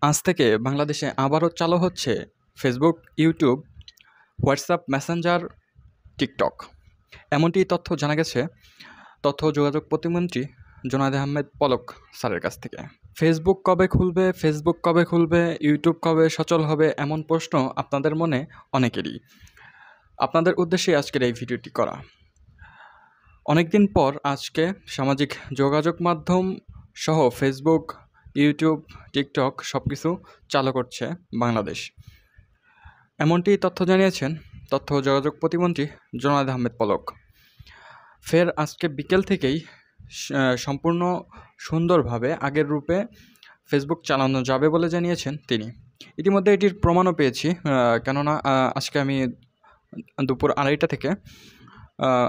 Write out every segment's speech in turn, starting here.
আজ থেকে বাংলাদেশে আবারও চালু হচ্ছে Facebook, YouTube, WhatsApp, Messenger, TikTok. এমনটি তথ্য জানা গেছে তথ্য ও যোগাযোগ প্রতিমন্ত্রী জুনায়েদ আহমেদ পলক স্যারের কাছ থেকে। ফেসবুক কবে খুলবে, ইউটিউব কবে সচল হবে, এমন প্রশ্ন আপনাদের মনে অনেকেরই। আপনাদের উদ্দেশ্যে আজকের এই ভিডিওটি করা। অনেকদিন পর আজকে সামাজিক যোগাযোগ মাধ্যম সহ ফেসবুক, ইউটিউব, টিকটক সব কিছু চালু করছে বাংলাদেশ। এমনটি তথ্য জানিয়েছেন তথ্য ও যোগাযোগ প্রতিমন্ত্রী জুনায়েদ আহমেদ পলক। ফের আজকে বিকেল থেকেই সম্পূর্ণ সুন্দরভাবে আগের রূপে ফেসবুক চালানো যাবে বলে জানিয়েছেন তিনি। ইতিমধ্যে এটির প্রমাণও পেয়েছি, কেননা আজকে আমি দুপুর 2:30 থেকে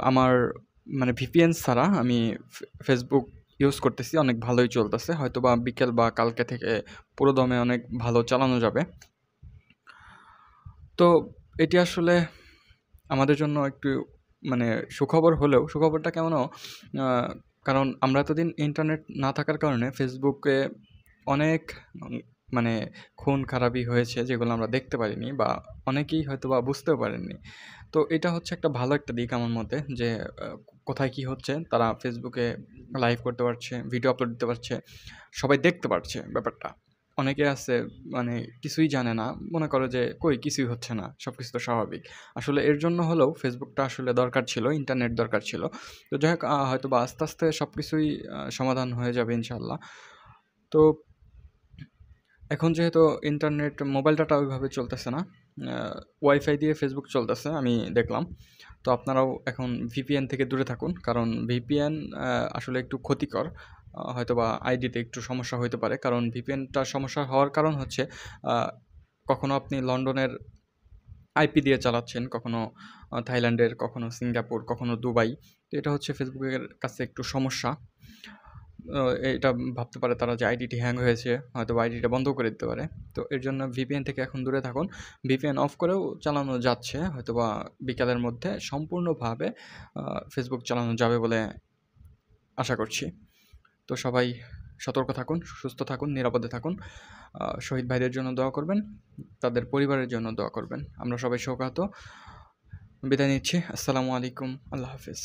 আমার ভিপিএন ছাড়া আমি ফেসবুক ইউজ করতেছি, অনেক ভালোই চলতেছে। হয়তো বা বিকেল বা কালকে থেকে পুরোদমে অনেক ভালো চালানো যাবে। তো এটি আসলে আমাদের জন্য একটু সুখবর হলেও, সুখবরটা কেমনও, কারণ আমরা এতদিন ইন্টারনেট না থাকার কারণে ফেসবুকে অনেক খুন খারাপি হয়েছে, যেগুলো আমরা দেখতে পারিনি বা অনেকেই হয়তো বা বুঝতেও পারেননি। তো এটা হচ্ছে একটা ভালো একটা দিক আমার মতে, যে কোথায় কী হচ্ছে তারা ফেসবুকে লাইভ করতে পারছে, ভিডিও আপলোড দিতে পারছে, সবাই দেখতে পারছে ব্যাপারটা। অনেকে আছে কিছুই জানে না, মনে করে যে কই কিছুই হচ্ছে না, সব কিছু তো স্বাভাবিক। আসলে এর জন্য হলেও ফেসবুকটা আসলে দরকার ছিল, ইন্টারনেট দরকার ছিল। তো যাই হোক, হয়তো বা আস্তে আস্তে সব কিছুই সমাধান হয়ে যাবে ইনশাআল্লাহ। তো এখন যেহেতু ইন্টারনেট, মোবাইল ডাটা ওইভাবে চলতেছে না, ওয়াইফাই দিয়ে ফেসবুক চলতেছে আমি দেখলাম। তো আপনারাও এখন ভিপিএন থেকে দূরে থাকুন, কারণ ভিপিএন আসলে একটু ক্ষতিকর। হয়তোবা আইডিতে একটু সমস্যা হতে পারে, কারণ ভিপিএনটা সমস্যা হওয়ার কারণ হচ্ছে কখনো আপনি লন্ডনের আইপি দিয়ে চালাচ্ছেন, কখনো থাইল্যান্ডের, কখনো সিঙ্গাপুর, কখনো দুবাই। তো এটা হচ্ছে ফেসবুকের কাছে একটু সমস্যা। এটা ভাবতে পারে তারা যে আইডিটি হ্যাং হয়েছে, হয়তো আইডিটা বন্ধ করে দিতে পারে। তো এর জন্য ভিপিএন থেকে এখন দূরে থাকুন। ভিপিএন অফ করেও চালানো যাচ্ছে, হয়তোবা বিকালের মধ্যে সম্পূর্ণভাবে ফেসবুক চালানো যাবে বলে আশা করছি। তো সবাই সতর্ক থাকুন, সুস্থ থাকুন, নিরাপদে থাকুন। শহীদ ভাইদের জন্য দোয়া করবেন, তাদের পরিবারের জন্য দোয়া করবেন। আমরা সবাই শোকাহত। বিদায় নিচ্ছি। আসসালামু আলাইকুম। আল্লাহ হাফেজ।